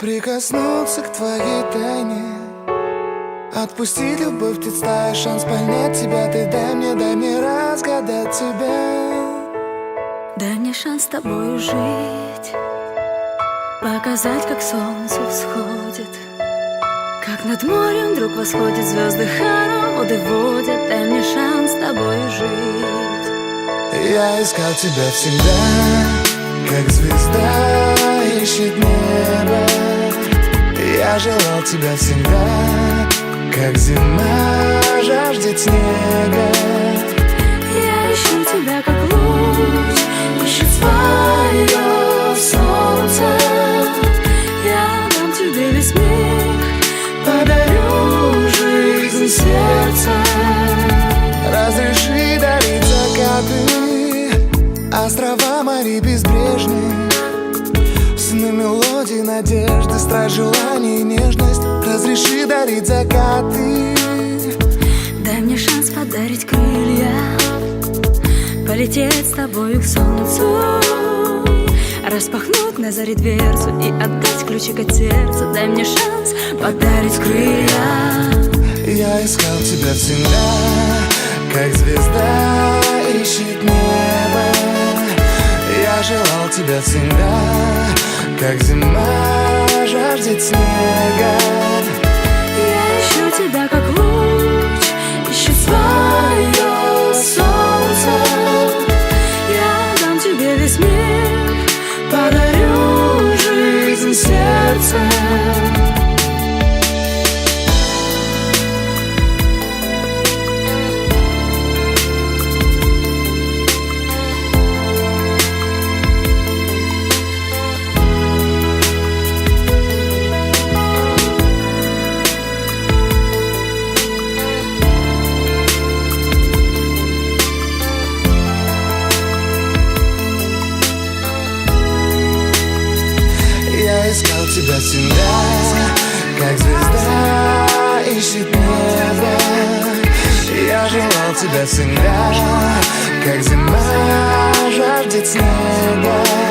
Прикоснуться к твоей тайне, отпустить любовь, представь шанс понять тебя. Ты дай мне разгадать тебя. Дай мне шанс с тобою жить, показать, как солнце всходит, как над морем вдруг восходит, звезды хороводы водят. Дай мне шанс с тобою жить. Я искал тебя всегда, как звезда ищет небо. Я желал тебя всегда, как зима жаждет снега. Я ищу тебя, как луч ищет свое солнце. Я дам тебе весь мир, подарю жизнь сердца. Разреши дарить закаты, острова, моря безбрежные, сны, мелодии, надежды, страсть, желание и нежность. Разреши дарить закаты. Дай мне шанс подарить крылья, полететь с тобою к солнцу, распахнуть на заре дверцу и отдать ключик от сердца. Дай мне шанс подарить крылья. Я искал тебя всегда, как звезда ищет небо. Я желал тебя всегда, как зима жаждет снега. Я ищу тебя, как луч ищет свое солнце. Я дам тебе весь мир, подарю жизнь сердцем. Я искал тебя всегда, как звезда ищет небо. Я желал тебя всегда, как зима жаждет снега.